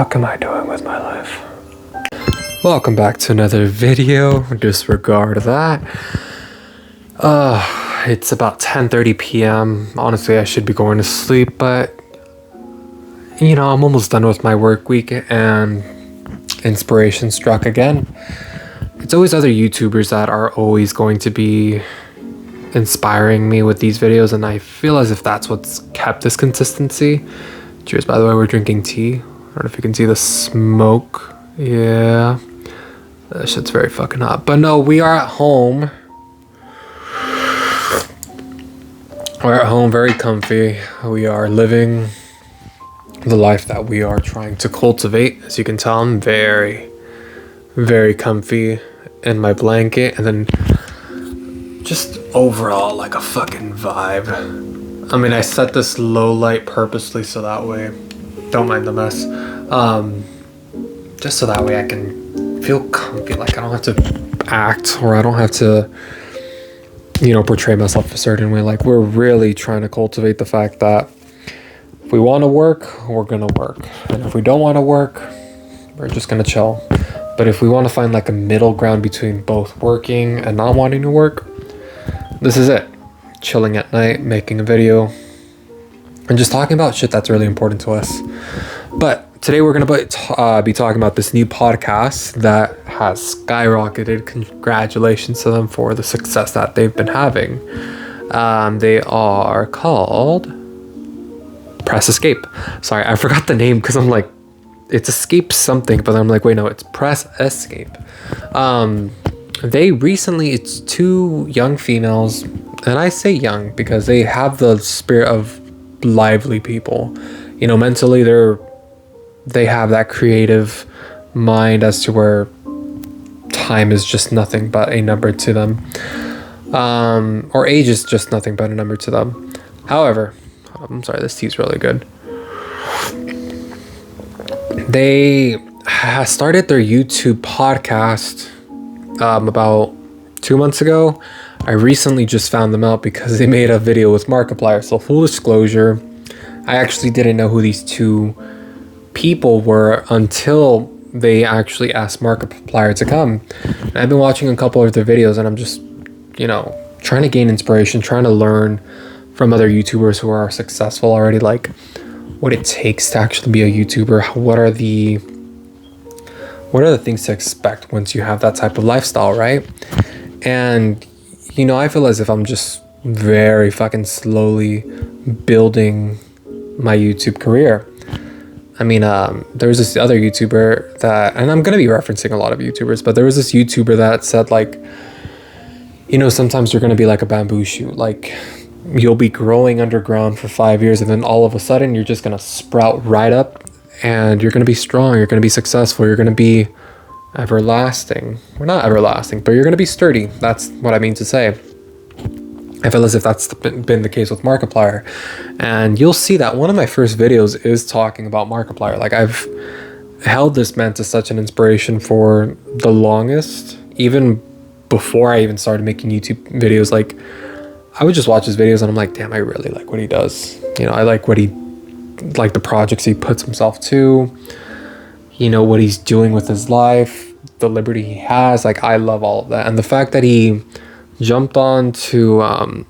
fuck am I doing with my life? Welcome back to another video. Disregard that. It's about 10:30 p.m. Honestly, I should be going to sleep, but you know, I'm almost done with my work week and inspiration struck again. It's always other YouTubers that are always going to be inspiring me with these videos, and I feel as if that's what's kept this consistency. Cheers, by the way. We're drinking tea. I don't know if you can see the smoke. Yeah, that shit's very fucking hot. But no, we are at home. We're at home, very comfy. We are living the life that we are trying to cultivate. As you can tell, I'm very, very comfy in my blanket, and then just overall like a fucking vibe. I mean, I set this low light purposely so that way, don't mind the mess, just so that way I can feel comfy, like I don't have to act, or I don't have to, you know, portray myself a certain way. Like, we're really trying to cultivate the fact that if we want to work, we're gonna work, and if we don't want to work, we're just gonna chill. But if we want to find like a middle ground between both working and not wanting to work, this is it. Chilling at night, making a video, and just talking about shit that's really important to us. But today we're gonna be talking about this new podcast that has skyrocketed. Congratulations to them for the success that they've been having. They are called Press Escape. Sorry, I forgot the name because I'm like, it's Escape something, but I'm like, wait, no, it's Press Escape. They recently, it's two young females, and I say young because they have the spirit of lively people. You know, mentally they have that creative mind as to where time is just nothing but a number to them, or age is just nothing but a number to them. However, I'm sorry, this tea's really good. They started their YouTube podcast about 2 months ago. I recently just found them out because they made a video with Markiplier. So full disclosure, I actually didn't know who these two people were until they actually asked Markiplier to come. And I've been watching a couple of their videos, and I'm just, you know, trying to gain inspiration, trying to learn from other YouTubers who are successful already, like what it takes to actually be a YouTuber. What are the things to expect once you have that type of lifestyle, right? And you know, I feel as if I'm just very fucking slowly building my YouTube career. I mean, there was this other YouTuber that, and I'm gonna be referencing a lot of YouTubers, but there was this YouTuber that said, like, you know, sometimes you're gonna be like a bamboo shoot. Like, you'll be growing underground for 5 years, and then all of a sudden you're just gonna sprout right up, and you're gonna be strong, you're gonna be successful, you're gonna be everlasting. Well, not everlasting, but you're gonna be sturdy. That's what I mean to say. I feel as if that's been the case with Markiplier, and you'll see that one of my first videos is talking about Markiplier. Like, I've held this man to such an inspiration for the longest, even before I even started making YouTube videos. Like, I would just watch his videos and I'm like, damn, I really like what he does. You know, I like like the projects he puts himself to, you know, what he's doing with his life, the liberty he has. Like, I love all of that. And the fact that he jumped on to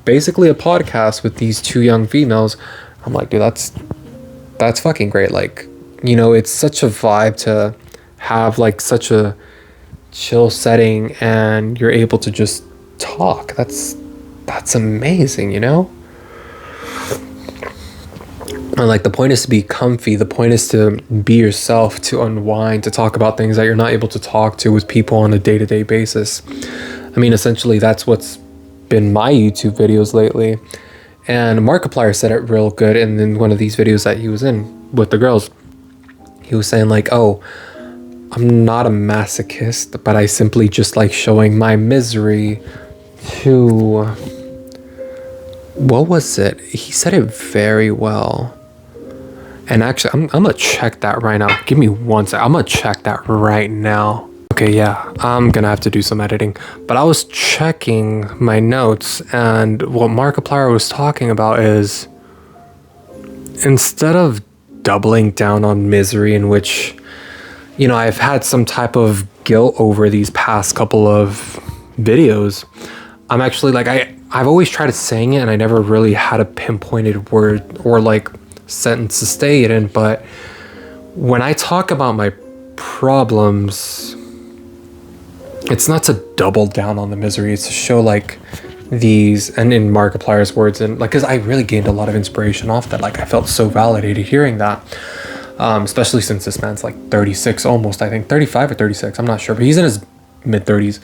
basically a podcast with these two young females, I'm like, dude, that's fucking great. Like, you know, it's such a vibe to have like such a chill setting and you're able to just talk. That's amazing, you know? And like, the point is to be comfy. The point is to be yourself, to unwind, to talk about things that you're not able to talk to with people on a day-to-day basis. I mean, essentially, that's what's been my YouTube videos lately. And Markiplier said it real good in one of these videos that he was in with the girls. He was saying like, oh, I'm not a masochist, but I simply just like showing my misery to... What was it? He said it very well. And actually, I'm gonna check that right now. Give me 1 sec. I'm gonna check that right now. Okay, yeah, I'm gonna have to do some editing. But I was checking my notes, and what Markiplier was talking about is, instead of doubling down on misery, in which, you know, I've had some type of guilt over these past couple of videos. I'm actually like, I've always tried saying it, and I never really had a pinpointed word or like sentence to stay it in. But when I talk about my problems, it's not to double down on the misery. It's to show like these, and in Markiplier's words, and like, because I really gained a lot of inspiration off that. Like, I felt so validated hearing that, especially since this man's like 36 almost, I think 35 or 36, I'm not sure, but he's in his mid 30s.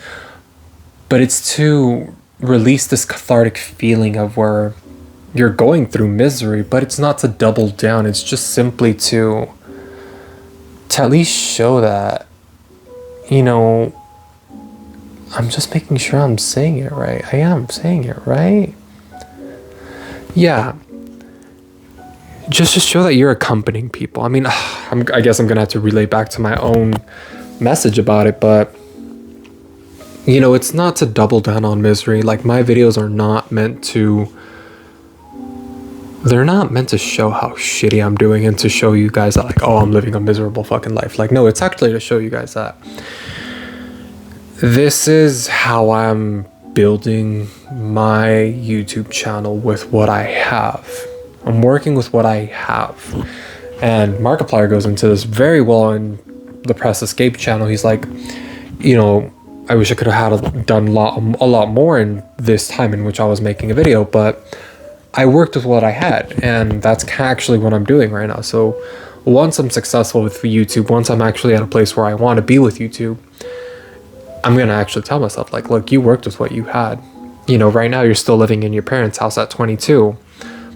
But it's to release this cathartic feeling of where you're going through misery, but it's not to double down. It's just simply to at least show that, you know, I'm just making sure I'm saying it right. I am saying it right. Yeah. Just to show that you're accompanying people. I mean, I guess I'm going to have to relay back to my own message about it, but, you know, it's not to double down on misery. Like, my videos are not meant to, they're not meant to show how shitty I'm doing and to show you guys that, like, oh, I'm living a miserable fucking life. Like, no, it's actually to show you guys that this is how I'm building my YouTube channel with what I have. I'm working with what I have. And Markiplier goes into this very well in the Press Escape channel. He's like, you know, I wish I could have done a lot more in this time in which I was making a video, but I worked with what I had, and that's actually what I'm doing right now. So once I'm successful with YouTube, once I'm actually at a place where I want to be with YouTube, I'm going to actually tell myself, like, look, you worked with what you had. You know, right now you're still living in your parents' house at 22,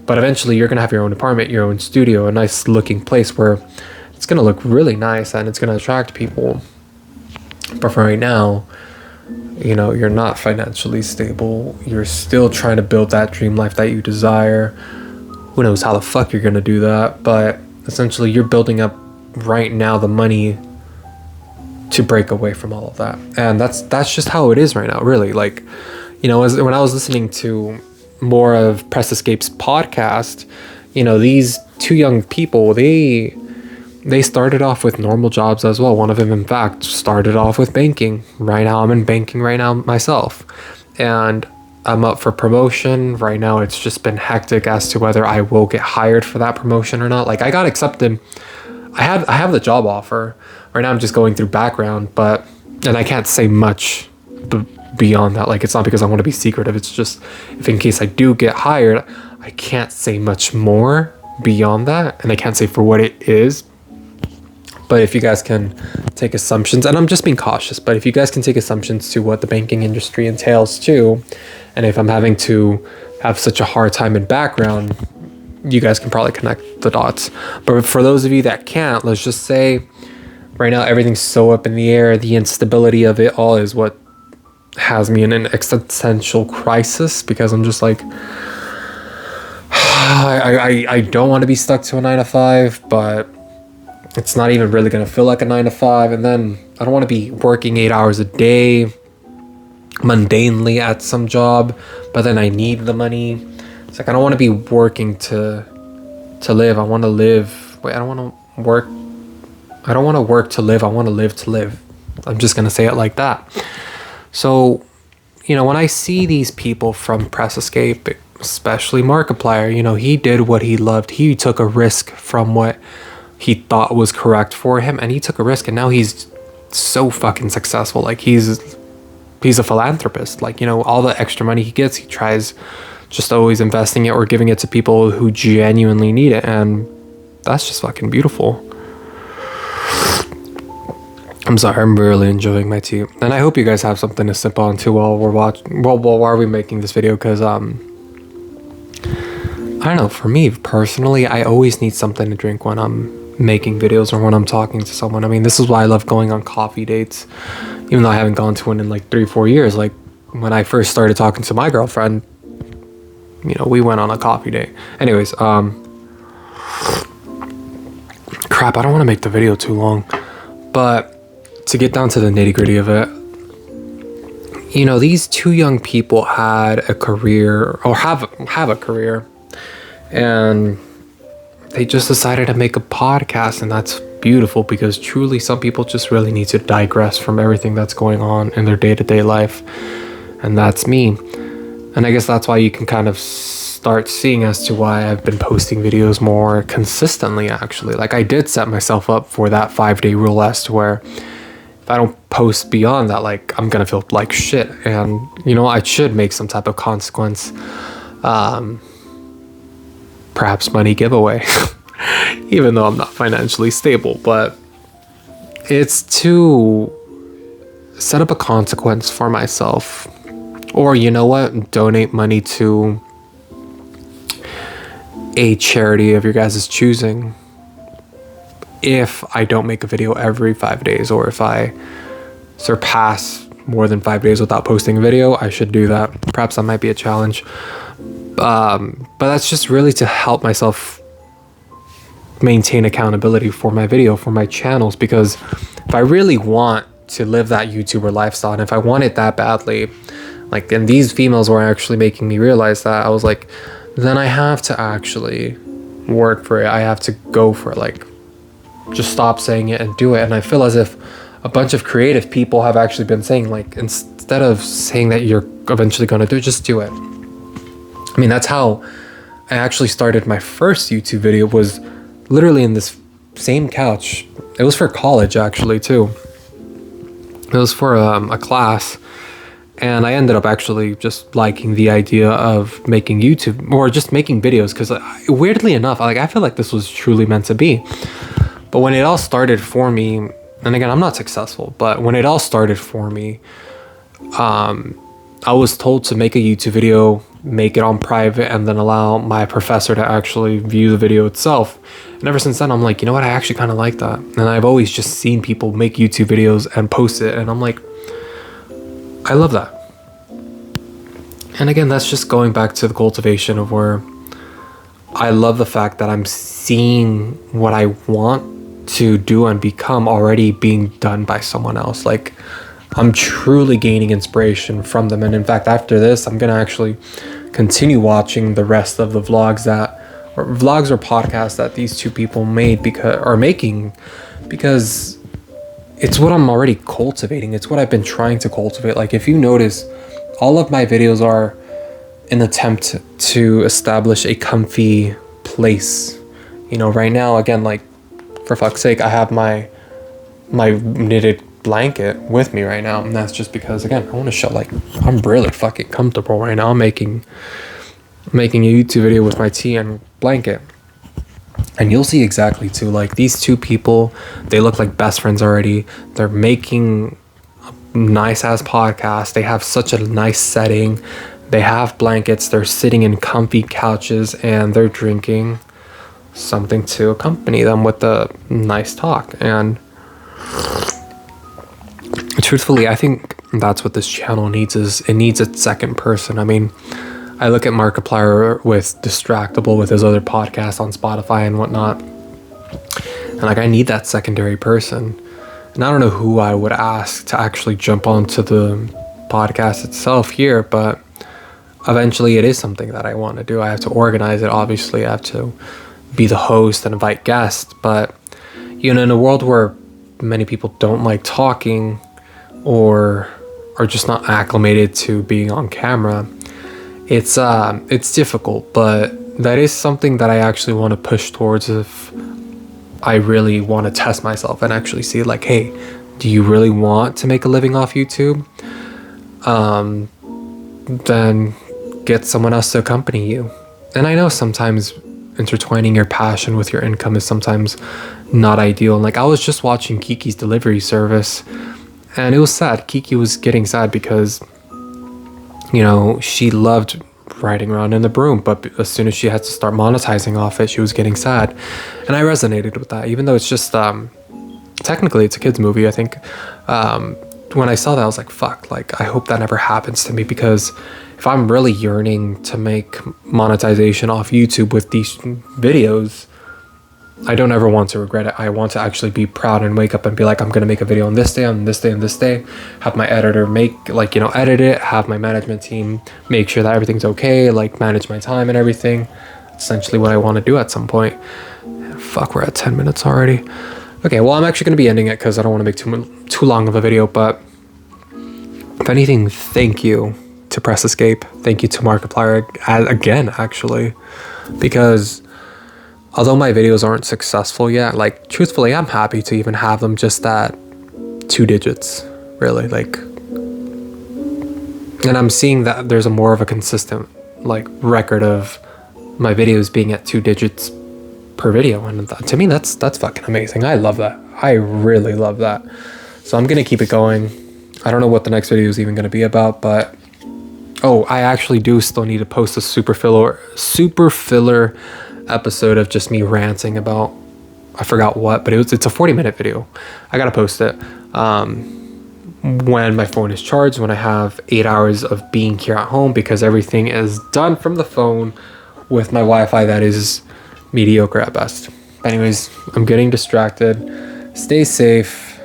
but eventually you're going to have your own apartment, your own studio, a nice looking place where it's going to look really nice and it's going to attract people. But for right now, you know, you're not financially stable. You're still trying to build that dream life that you desire. Who knows how the fuck you're going to do that, but essentially you're building up right now the money to break away from all of that. And that's just how it is right now, really. Like, you know, when I was listening to more of Press Escape's podcast, you know, these two young people, they started off with normal jobs as well. One of them, in fact, started off with banking. Right now, I'm in banking right now myself. And I'm up for promotion. Right now, it's just been hectic as to whether I will get hired for that promotion or not. Like, I got accepted. I have the job offer. Right now I'm just going through background, and I can't say much beyond that. Like, it's not because I want to be secretive. It's just, if in case I do get hired, I can't say much more beyond that, and I can't say for what it is. But if you guys can take assumptions, and I'm just being cautious, but if you guys can take assumptions to what the banking industry entails too, and if I'm having to have such a hard time in background, you guys can probably connect the dots. But for those of you that can't, let's just say right now everything's so up in the air. The instability of it all is what has me in an existential crisis, because I'm just like, I don't want to be stuck to a 9 to 5, but it's not even really going to feel like a 9 to 5. And then I don't want to be working 8 hours a day mundanely at some job, but then I need the money. It's like, I don't want to be working to live. I want to live. Wait, I don't want to work. I don't want to work to live. I want to live to live. I'm just going to say it like that. So, you know, when I see these people from Press Escape, especially Markiplier, you know, he did what he loved. He took a risk from what he thought was correct for him, and he took a risk, and now he's so fucking successful. Like, he's a philanthropist. Like, you know, all the extra money he gets, he tries just always investing it or giving it to people who genuinely need it, and that's just fucking beautiful. I'm sorry, I'm really enjoying my tea, and I hope you guys have something to sip on too while we're watching. While we're making this video, because I don't know. For me personally, I always need something to drink when I'm making videos or when I'm talking to someone. I mean, this is why I love going on coffee dates, even though I haven't gone to one in like 3-4 years. Like, when I first started talking to my girlfriend, you know, we went on a coffee date. Anyways, crap, I don't want to make the video too long, but to get down to the nitty-gritty of it, you know, these two young people had a career, or have a career, and they just decided to make a podcast, and that's beautiful, because truly some people just really need to digress from everything that's going on in their day-to-day life, and that's me. And I guess that's why you can kind of start seeing as to why I've been posting videos more consistently, actually. Like, I did set myself up for that 5-day rule, as to where if I don't post beyond that, like, I'm gonna feel like shit, and you know, I should make some type of consequence, perhaps money giveaway. Even though I'm not financially stable, but it's to set up a consequence for myself. Or, you know what, donate money to a charity of your guys' choosing if I don't make a video every 5 days, or if I surpass more than 5 days without posting a video. I should do that. Perhaps that might be a challenge, but that's just really to help myself maintain accountability for my video, for my channels, because if I really want to live that YouTuber lifestyle, and if I want it that badly, like, and these females were actually making me realize that, I was like, then I have to actually work for it. I have to go for it. Like, just stop saying it and do it. And I feel as if a bunch of creative people have actually been saying, like, instead of saying that you're eventually going to do it, just do it. I mean, that's how I actually started my first YouTube video, was literally in this same couch. It was for college, actually, too. It was for a class, and I ended up actually just liking the idea of making YouTube, or just making videos, because weirdly enough, like, I feel like this was truly meant to be. But when it all started for me, and again, I'm not successful, but when it all started for me, I was told to make a YouTube video, make it on private, and then allow my professor to actually view the video itself. And ever since then, I'm like, you know what, I actually kind of like that. And I've always just seen people make YouTube videos and post it, and I'm like, I love that. And again, that's just going back to the cultivation of where I love the fact that I'm seeing what I want to do and become already being done by someone else. Like, I'm truly gaining inspiration from them. And in fact, after this, I'm going to actually continue watching the rest of the vlogs or podcasts that these two people are making, because it's what I'm already cultivating. It's what I've been trying to cultivate. Like, if you notice, all of my videos are an attempt to establish a comfy place. You know, right now, again, like, for fuck's sake, I have my knitted blanket with me right now, and that's just because, again, I want to show, like, I'm really fucking comfortable right now. I'm making a YouTube video with my tea and blanket, and you'll see exactly too, like, these two people, they look like best friends already. They're making a nice ass podcast. They have such a nice setting. They have blankets. They're sitting in comfy couches, and they're drinking something to accompany them with a nice talk. And truthfully, I think that's what this channel needs. Is it needs a second person. I mean, I look at Markiplier with Distractable, with his other podcasts on Spotify and whatnot, and like, I need that secondary person. And I don't know who I would ask to actually jump onto the podcast itself here, but eventually it is something that I want to do. I have to organize it. Obviously, I have to be the host and invite guests. But, you know, in a world where many people don't like talking or are just not acclimated to being on camera, it's difficult. But that is something that I actually want to push towards if I really want to test myself and actually see, like, hey, do you really want to make a living off YouTube? Then get someone else to accompany you. And I know sometimes intertwining your passion with your income is sometimes not ideal. And like, I was just watching Kiki's delivery service, and it was sad. Kiki was getting sad because, you know, she loved riding around in the broom, but as soon as she had to start monetizing off it, she was getting sad. And I resonated with that, even though it's just technically it's a kids movie. I think when I saw that, I was like, fuck, like, I hope that never happens to me, because if I'm really yearning to make monetization off YouTube with these videos, I don't ever want to regret it. I want to actually be proud and wake up and be like, I'm going to make a video on this day, on this day, on this day, have my editor make, like, you know, edit it, have my management team make sure that everything's okay, like, manage my time and everything. Essentially what I want to do at some point. Fuck, we're at 10 minutes already. Okay, well, I'm actually going to be ending it because I don't want to make too long of a video, but if anything, thank you to Press Escape. Thank you to Markiplier again, actually, because although my videos aren't successful yet, like, truthfully, I'm happy to even have them just at 2 digits, really, like, and I'm seeing that there's a more of a consistent, like, record of my videos being at 2 digits per video, and to me, that's fucking amazing. I love that. I really love that. So I'm gonna keep it going. I don't know what the next video is even gonna be about, but oh, I actually do still need to post a super filler episode of just me ranting about, I forgot what, but it's a 40-minute video. I gotta post it when my phone is charged, when I have 8 hours of being here at home, because everything is done from the phone with my Wi-Fi that is mediocre at best. Anyways, I'm getting distracted. Stay safe,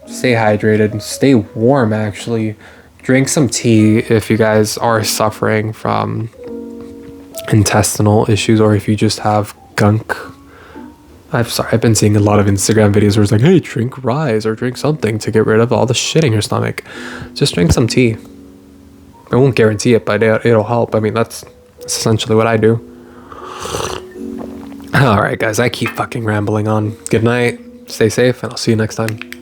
stay hydrated, stay warm. Actually, drink some tea if you guys are suffering from intestinal issues, or if you just have gunk. I've been seeing a lot of Instagram videos where it's like, hey, drink Rise or drink something to get rid of all the shit in your stomach. Just drink some tea. I won't guarantee it, but it'll help. I mean, that's essentially what I do. All right, guys, I keep fucking rambling on. Good night, stay safe, and I'll see you next time.